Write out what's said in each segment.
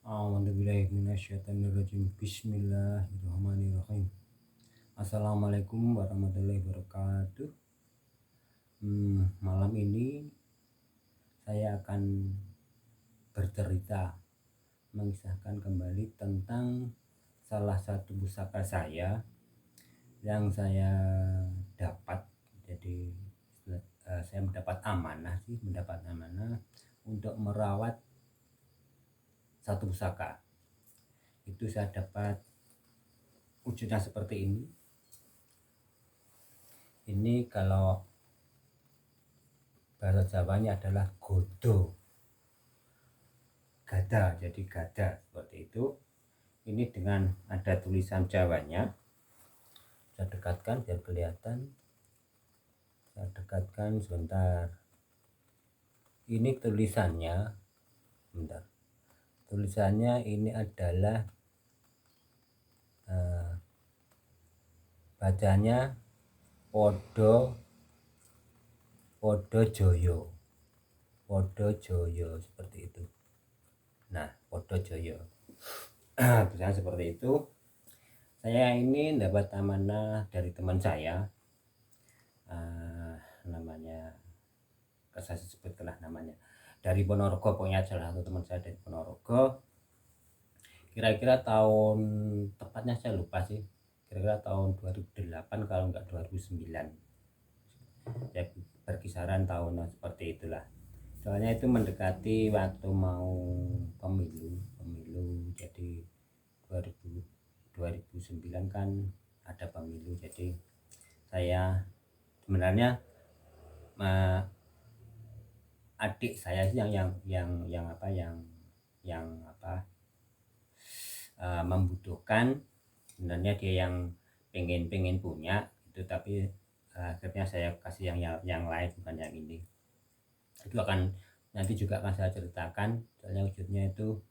A'udzubillahi minasyaitonirrajim. Bismillahirrahmanirrahim. Assalamualaikum warahmatullahi wabarakatuh. Malam ini saya akan bercerita, mengisahkan kembali tentang salah satu pusaka saya yang saya dapat. Jadi saya mendapat amanah untuk merawat satu pusaka. Itu saya dapat wujudnya seperti ini. Ini kalau bahasa Jawanya adalah godo, gada, jadi gada seperti itu. Ini dengan ada tulisan Jawanya. Saya dekatkan biar kelihatan. Saya dekatkan sebentar. Ini tulisannya, bentar. Tulisannya ini adalah bacanya Podo Joyo seperti itu. Nah, Podo Joyo. Tulisan seperti itu. Saya ini dapat amanah dari teman saya. Namanya, saya sebutlah namanya. Dari Ponorogo, pokoknya salah satu teman saya dari Ponorogo. Kira-kira tahun, tepatnya saya lupa sih. Kira-kira tahun 2008 kalau enggak 2009. Ya, berkisaran tahunan seperti itulah. Soalnya itu mendekati waktu mau pemilu. Jadi 2009 kan ada pemilu. Jadi saya sebenarnya adik saya sih yang membutuhkan. Sebenarnya dia yang pengen punya itu, tapi akhirnya saya kasih yang lain, bukan yang ini. Itu akan nanti juga akan saya ceritakan. Soalnya wujudnya itu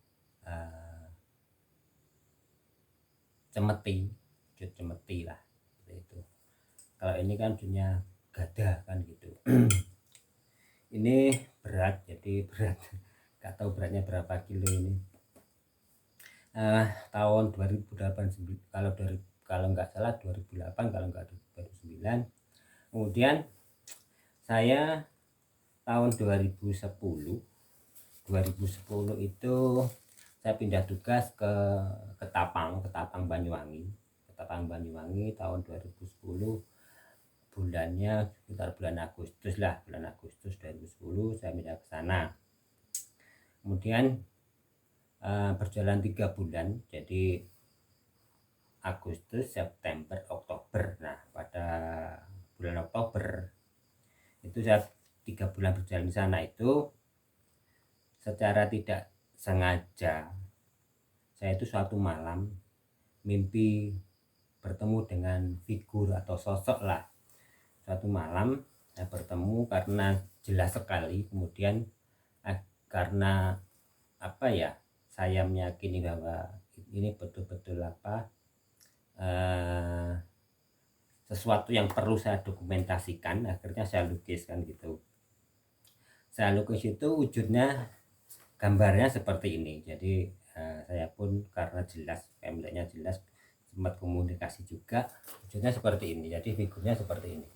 wujud cemeti lah seperti itu. Kalau ini kan wujudnya gada kan gitu. Ini berat, jadi berat. Gak tahu beratnya berapa kilo ini. Tahun 2008, kalau nggak salah 2008, kalau nggak 2009. Kemudian saya tahun 2010 itu saya pindah tugas ke Ketapang Banyuwangi. Tahun 2010, bulannya sekitar bulan Agustus 2010 saya pindah ke sana. Kemudian berjalan 3 bulan, jadi Agustus, September, Oktober. Nah, pada bulan Oktober itu saya 3 bulan berjalan di sana, itu secara tidak sengaja saya itu suatu malam mimpi bertemu dengan figur atau sosok lah. Suatu malam saya bertemu karena jelas sekali. Kemudian karena saya meyakini bahwa ini betul-betul sesuatu yang perlu saya dokumentasikan, akhirnya saya lukiskan gitu. Saya lukis itu wujudnya, gambarnya seperti ini. Jadi saya pun karena jelas, melihatnya jelas, sempat komunikasi juga, wujudnya seperti ini. Jadi figurnya seperti ini.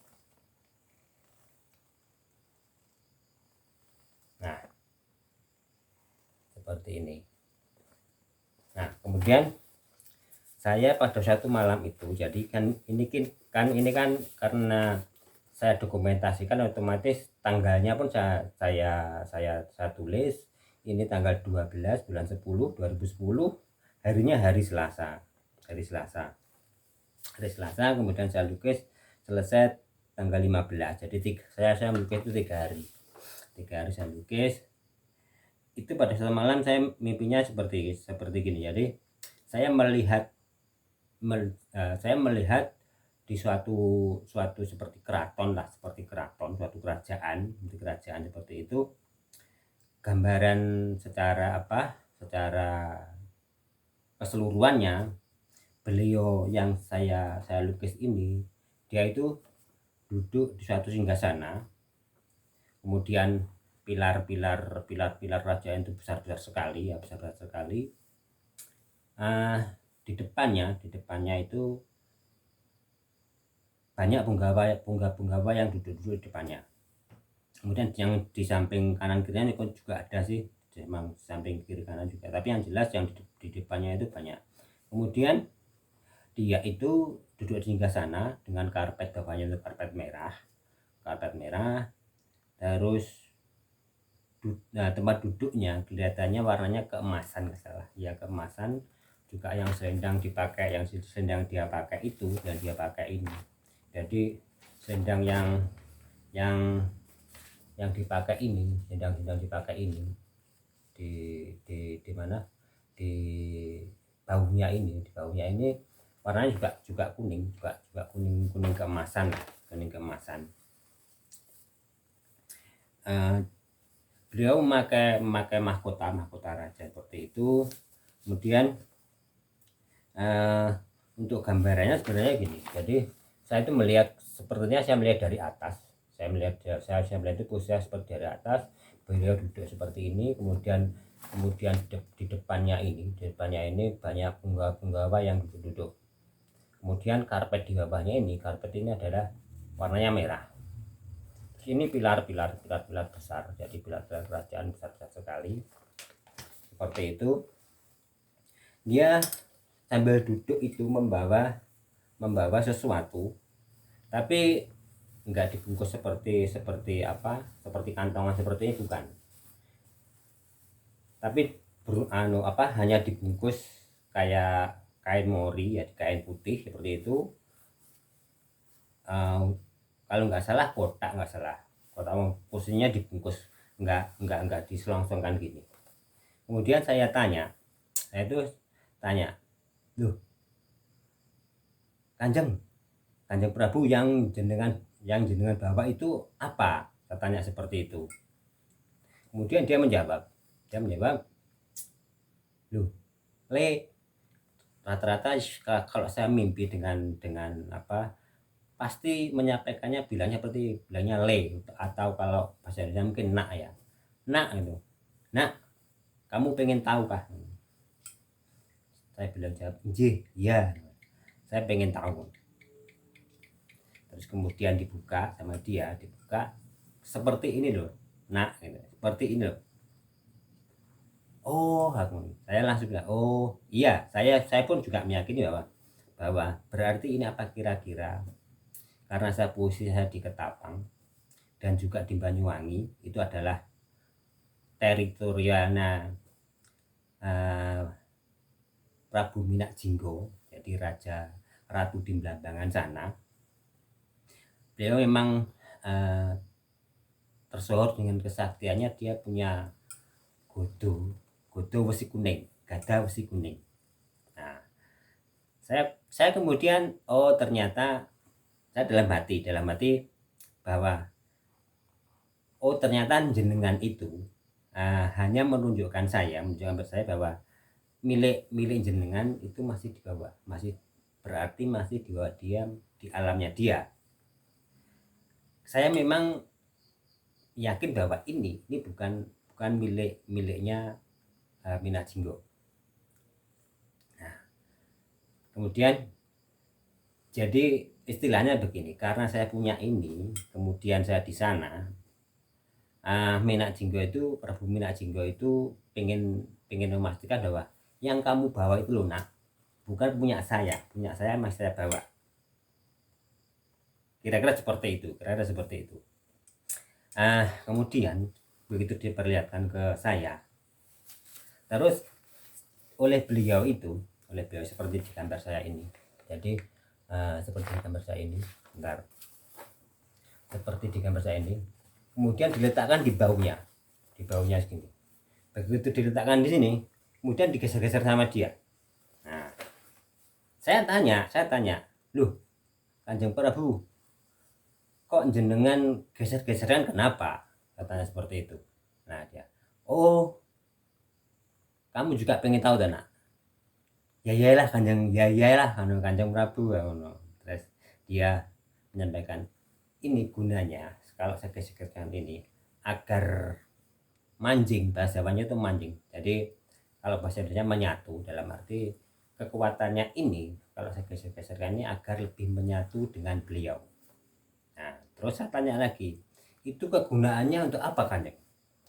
Nah, seperti ini. Nah, kemudian saya pada suatu malam itu, jadi kan ini kan karena saya dokumentasikan, otomatis tanggalnya pun saya tulis. Ini tanggal 12 bulan 10 2010, harinya hari Selasa. Kemudian saya lukis selesai tanggal 15. Jadi saya melukis itu 3 hari saya lukis. Itu pada suatu malam saya mimpinya seperti gini. Jadi saya melihat di suatu seperti keraton, suatu kerajaan seperti itu. Gambaran secara keseluruhannya, beliau yang saya lukis ini, dia itu duduk di suatu singgasana. Kemudian pilar kerajaan itu besar sekali. Di depannya itu banyak punggawa yang duduk-duduk di depannya. Kemudian yang di samping kanan kirinya itu juga ada sih, memang samping kiri kanan juga, tapi yang jelas yang di depannya itu banyak. Kemudian dia itu duduk di singgah sana dengan karpet bawahnya itu karpet merah. Terus tempat duduknya kelihatannya warnanya keemasan, nggak salah ya, keemasan. Juga yang selendang dia pakai itu dan dia pakai ini. Jadi selendang yang dipakai ini, selendang dipakai ini di mana, di bahunya ini warnanya juga kuning, kuning keemasan. Beliau memakai mahkota raja seperti itu. Kemudian untuk gambarannya sebenarnya gini. Jadi saya itu melihat, sepertinya saya melihat dari atas. Saya melihat itu posisi seperti dari atas. Beliau duduk seperti ini. Kemudian di depannya ini banyak punggawa yang duduk. Kemudian karpet di bawahnya ini adalah warnanya merah. Ini pilar besar, jadi pilar kerajaan besar sekali seperti itu. Dia sambil duduk itu membawa sesuatu, tapi enggak dibungkus seperti kantongan seperti ini, bukan, tapi hanya dibungkus kayak kain mori ya, kain putih seperti itu. Kalau nggak salah kotak posisinya dibungkus, nggak diselongsongkan gini. Kemudian saya tanya, loh, Kanjeng Prabu, yang jenengan bawa itu apa? Saya tanya seperti itu. Kemudian dia menjawab, loh, rata-rata kalau saya mimpi dengan pasti menyampaikannya bilangnya le, atau kalau bahasa Indonesia mungkin nak ya, nak itu, nak, kamu pengen tahu kah? Saya bilang, jawab, iya, saya pengen tahu. Terus kemudian dibuka sama dia, seperti ini loh, nak, gitu. Seperti ini loh. Oh, saya langsung bilang, oh iya, saya pun juga meyakini bahwa berarti ini apa kira-kira. Karena posisi saya di Ketapang dan juga di Banyuwangi, itu adalah teritorialnya Prabu Minak Jinggo, jadi ratu di Blambangan sana. Beliau memang tersohor dengan kesaktiannya. Dia punya godo besi kuning, gada besi kuning. Nah, saya kemudian, oh ternyata saya dalam hati bahwa oh ternyata jenengan itu hanya menunjukkan saya bahwa milik jenengan itu masih berarti masih di bawah dia, di alamnya dia. Saya memang yakin bahwa ini bukan miliknya Minak Jinggo. Nah, kemudian jadi istilahnya begini, karena saya punya ini, kemudian saya di sana, Minak Jinggo itu, Prabu Minak Jinggo itu pengen memastikan bahwa yang kamu bawa itu lunak, bukan punya saya masih saya bawa. Kira-kira seperti itu. Kemudian begitu diperlihatkan ke saya, terus oleh beliau seperti di gambar saya ini. Jadi seperti di gambar saya ini, kemudian diletakkan di baunya segini. Begitu diletakkan di sini, kemudian digeser-geser sama dia. Nah, saya tanya, loh, Kanjeng Prabu, kok jenengan geser-geseran kenapa? Katanya seperti itu. Nah, dia, oh, kamu juga pengen tahu dan nak? Ya iyalah Kanjeng Prabu. Terus dia menyampaikan, ini gunanya kalau saya geser-geserkan ini agar mancing, bahasa Jawanya itu mancing. Jadi kalau bahasa Indonesia menyatu, dalam arti kekuatannya ini kalau saya geser-geserkan ini agar lebih menyatu dengan beliau. Nah, terus saya tanya lagi, itu kegunaannya untuk apa Kanjeng?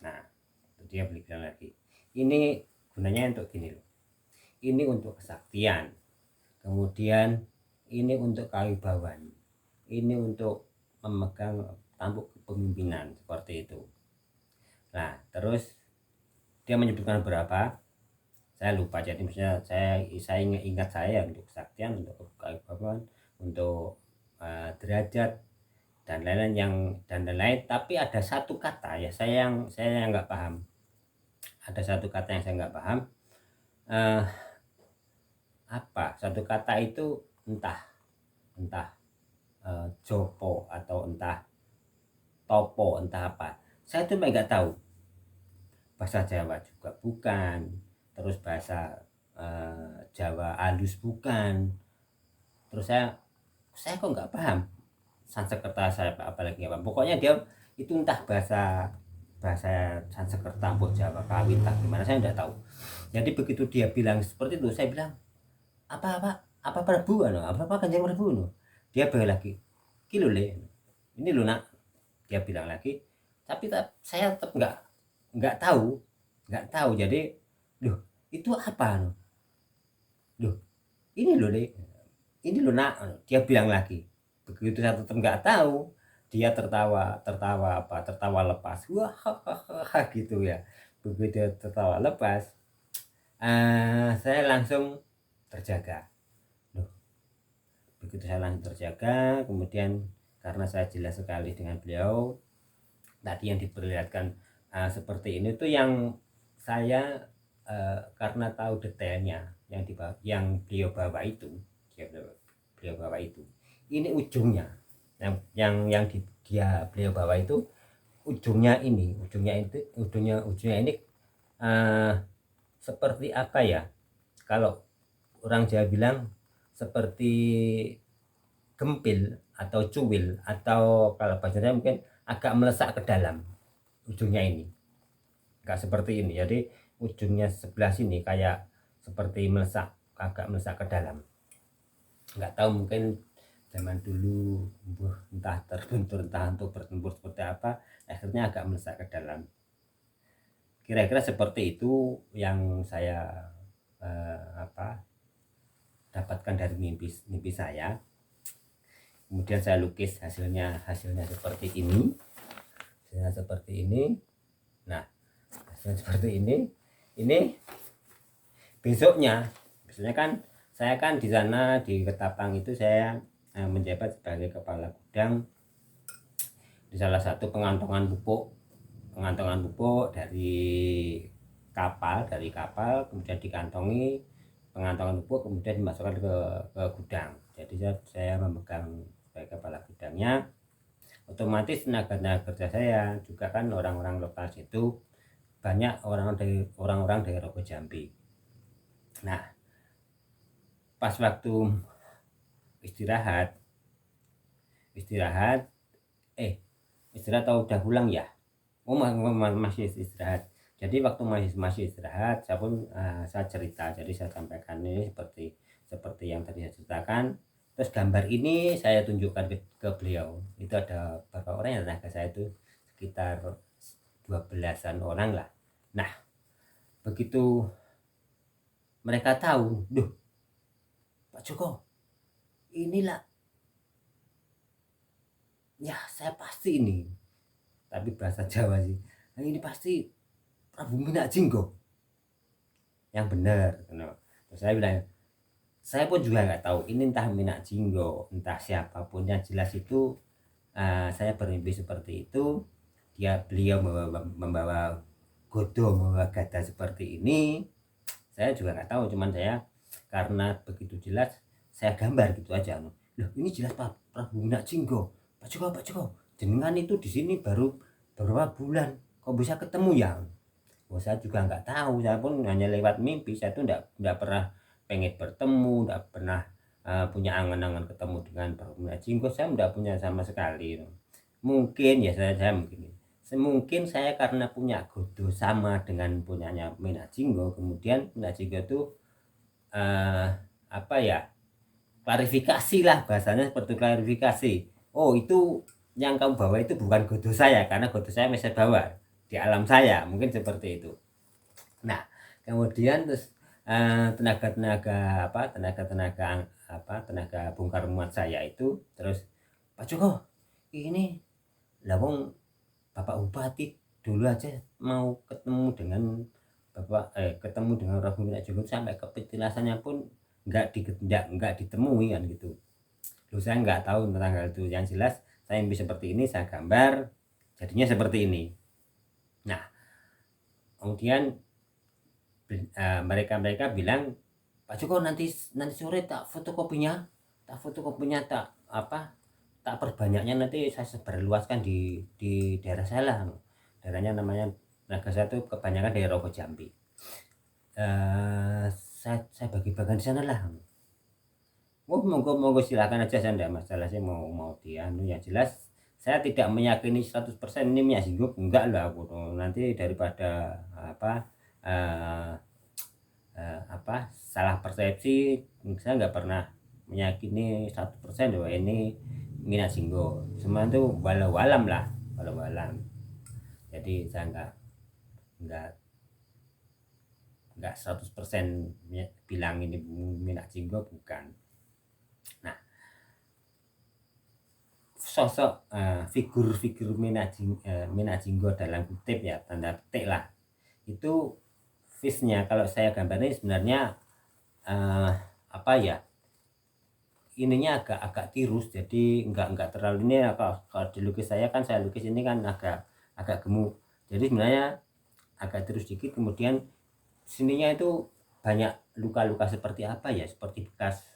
Nah, dia bilang lagi, ini gunanya untuk gini loh, ini untuk kesaktian, kemudian ini untuk kawibawan, ini untuk memegang tampuk kepemimpinan seperti itu. Nah, terus dia menyebutkan berapa, saya lupa, jadi misalnya saya ingat saya untuk kesaktian, untuk keagamaan, untuk derajat dan lain-lain, tapi ada satu kata ya saya yang nggak paham, ada satu kata yang saya nggak paham, apa satu kata itu, entah jopo atau entah topo, entah apa, saya tuh nggak tahu. Bahasa Jawa juga bukan, terus bahasa Jawa halus bukan, terus saya kok nggak paham Sanskerta, saya apalagi apa, pokoknya dia itu entah bahasa Sanskerta atau Jawa kawin tak gimana saya nggak tahu. Jadi begitu dia bilang seperti itu, saya bilang apa Prabu apa Kanjeng Prabu no? Dia bilang lagi, kilo le ini lu nak, dia bilang lagi, tapi saya tetap nggak tahu. Jadi loh itu apa no? Loh ini loh deh, ini loh nak, dia bilang lagi. Begitu saya tetap nggak tahu, dia tertawa lepas, wah gitu ya. Begitu dia tertawa lepas, saya langsung terjaga. Loh, begitu saya langsung terjaga, kemudian karena saya jelas sekali dengan beliau tadi yang diperlihatkan seperti ini tuh yang saya karena tahu detailnya yang beliau bawa itu, ini ujungnya yang beliau bawa itu ujungnya ini seperti apa ya, kalau orang Jawa bilang seperti gempil atau cuwil, atau kalau bahasanya mungkin agak melesak ke dalam ujungnya ini, enggak seperti ini, jadi ujungnya sebelah sini kayak seperti agak melesak ke dalam. Enggak tahu, mungkin zaman dulu entah terbentur, entah untuk bertempur seperti apa, akhirnya agak melesak ke dalam. Kira-kira seperti itu yang saya dapatkan dari mimpi saya. Kemudian saya lukis hasilnya seperti ini. Nah, hasilnya seperti ini. Ini besoknya kan saya kan di sana di Ketapang itu saya menjabat sebagai kepala gudang di salah satu pengantongan pupuk dari kapal, kemudian dikantongi pengantongan pupuk, kemudian dimasukkan ke gudang. Jadi saya memegang sebagai kepala gudangnya, otomatis tenaga kerja saya juga kan orang-orang lokal situ, banyak orang-orang dari Rogo Jambi. Nah, pas waktu istirahat atau udah pulang ya, masih istirahat. Jadi waktu masih istirahat, saya pun saya cerita, jadi saya sampaikan ini seperti yang tadi saya ceritakan. Terus gambar ini saya tunjukkan ke beliau. Itu ada beberapa orang yang tenaga saya itu sekitar 12-an orang lah. Nah, begitu mereka tahu, duh Pak Joko, inilah ya saya pasti ini, tapi bahasa Jawa sih, ini pasti Prabu Minak Jinggo yang benar. Terus saya bilang, saya pun juga nggak tahu ini entah Minak Jinggo, entah siapapun, yang jelas itu saya bermimpi seperti itu. Beliau membawa godo, membawa gada seperti ini, saya juga nggak tahu, cuman saya karena begitu jelas saya gambar gitu aja. Loh, ini jelas Pak Prabu Minak Jinggo. Pak Joko, jenengan itu di sini baru beberapa bulan, kok bisa ketemu ya? Saya juga nggak tahu, saya pun hanya lewat mimpi, saya tuh nggak pernah pengen bertemu, nggak pernah punya angan-angan ketemu dengan Prabu Minak Jinggo, saya nggak punya sama sekali. Mungkin ya mungkin saya karena punya godo sama dengan punyanya Minak Jinggo, kemudian Minak Jinggo itu apa ya, klarifikasi lah, bahasanya seperti klarifikasi. Oh, itu yang kamu bawa itu bukan godo saya, karena godo saya masih bawa di alam saya, mungkin seperti itu. Nah, kemudian terus tenaga-tenaga apa, tenaga bongkar muat saya itu terus, Pak Joko, ini lawang Bapak Bupati dulu aja mau ketemu dengan ketemu dengan Robi Minyak Jenggot sampai ke petilasannya pun nggak ditemui kan gitu. Loh, saya nggak tahu tentang hal itu. Yang jelas saya mimpi seperti ini, saya gambar, jadinya seperti ini. Nah, kemudian mereka bilang, Pak Joko, nanti sore tak fotokopinya, tak apa, tak perbanyaknya, nanti saya sebarluaskan di daerah saya lah. Daerahnya namanya Naga saya itu kebanyakan dari Rogo Jambi. Saya bagi-bagian di sana lah. Oh, monggo silakan aja, saya enggak masalah, saya mau dianu. Yang jelas saya tidak meyakini 100% ini minyak jenggot, enggak lah aku. Nanti daripada eh, salah persepsi, saya nggak pernah meyakini 100% bahwa ini minyak jenggot. Semua itu walau-walam lah, walau-walam. Jadi saya nggak 100% bilang ini minyak jenggot, bukan. Nah, sosok figur-figur minyak jenggot dalam kutip ya, tanda petik lah, itu face-nya kalau saya gambarnya sebenarnya apa ya, ininya agak tirus, jadi enggak terlalu ini. Kalau dilukis saya kan, saya lukis ini kan agak gemuk, jadi sebenarnya agak tirus dikit. Kemudian sininya itu banyak luka-luka seperti apa ya, seperti bekas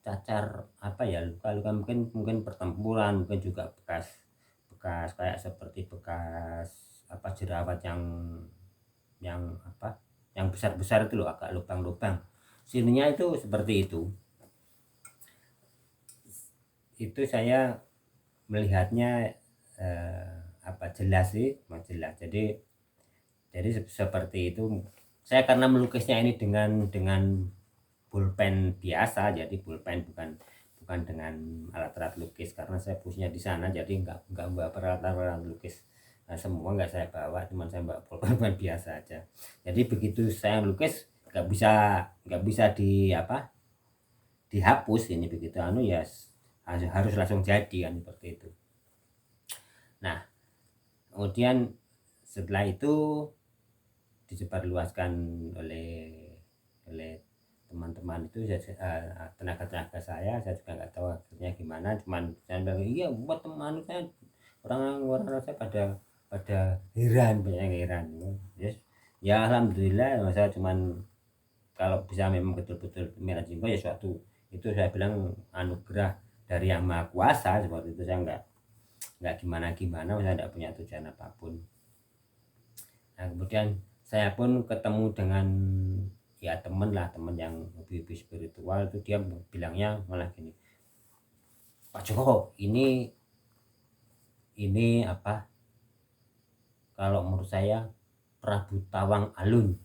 cacar apa ya, luka-luka mungkin pertempuran, mungkin juga bekas kayak seperti bekas apa, jerawat yang besar-besar itu loh, agak lubang-lubang. Sininya itu seperti itu. Itu saya melihatnya jelas sih, jelas. Jadi seperti itu. Saya karena melukisnya ini dengan pulpen biasa, jadi pulpen, bukan dengan alat-alat lukis, karena saya punya di sana, jadi nggak bawa peralatan lukis semua, nggak saya bawa, cuma saya bawa pulpen biasa aja. Jadi begitu saya lukis nggak bisa dihapus ini, begitu ya harus langsung jadi kan, seperti itu. Nah, kemudian setelah itu disebarluaskan oleh teman-teman itu, tenaga-tenaga saya juga nggak tahu akhirnya gimana, cuman saya bilang iya buat teman saya, orang-orang saya pada heran, banyak yang heran. Yes. Ya alhamdulillah, saya cuman kalau bisa memang betul-betul merah jenggot ya suatu, itu saya bilang anugerah dari Yang Maha Kuasa, seperti itu. Saya nggak gimana-gimana, saya tidak punya tujuan apapun. Nah, kemudian saya pun ketemu dengan ya teman yang lebih spiritual, itu dia bilangnya malah gini, Pak Joko, ini apa, kalau menurut saya Prabu Tawang Alun.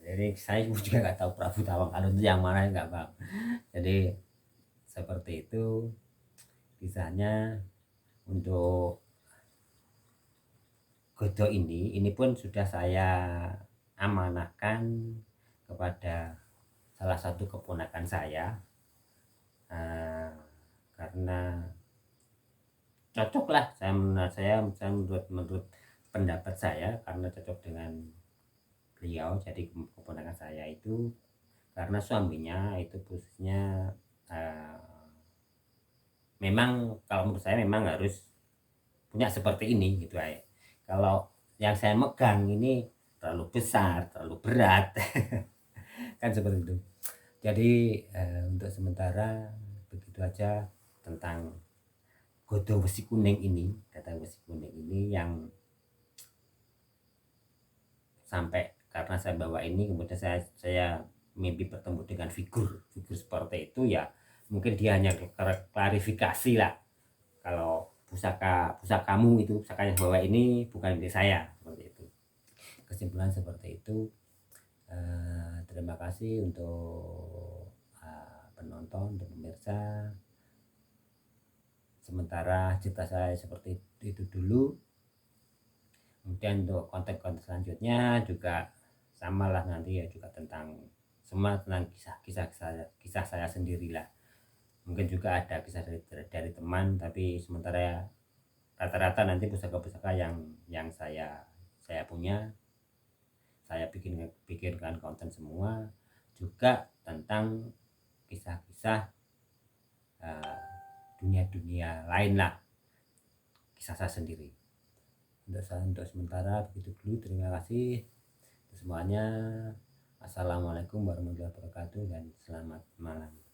Jadi saya juga nggak tahu Prabu Tawang Alun itu yang mana, nggak paham. Jadi seperti itu kisahnya. Untuk godo ini pun sudah saya amanahkan kepada salah satu keponakan saya, karena cocok lah, menurut pendapat saya, karena cocok dengan beliau. Jadi keponakan saya itu, karena suaminya itu khususnya memang kalau menurut saya memang harus punya seperti ini gitu ya. Kalau yang saya megang ini terlalu besar, terlalu berat kan, seperti itu. Jadi untuk sementara begitu aja tentang godo besi kuning ini, kata besi kuning ini, yang sampai karena saya bawa ini, kemudian saya mimpi bertemu dengan figur seperti itu ya. Mungkin dia hanya klarifikasi lah, kalau pusakamu itu, pusaka yang bawa ini bukan milik saya, seperti itu. Kesimpulan seperti itu. Terima kasih untuk penonton, untuk pemirsa. Sementara cerita saya seperti itu dulu. Kemudian untuk konten-konten selanjutnya juga samalah, nanti ya juga tentang semua tentang kisah saya sendirilah. Mungkin juga ada kisah dari teman, tapi sementara rata-rata nanti pusaka-pusaka yang saya punya, saya bikinkan konten semua, juga tentang kisah-kisah dunia-dunia lain lah, kisah saya sendiri. Untuk sementara begitu dulu. Terima kasih semuanya. Assalamualaikum warahmatullahi wabarakatuh dan selamat malam.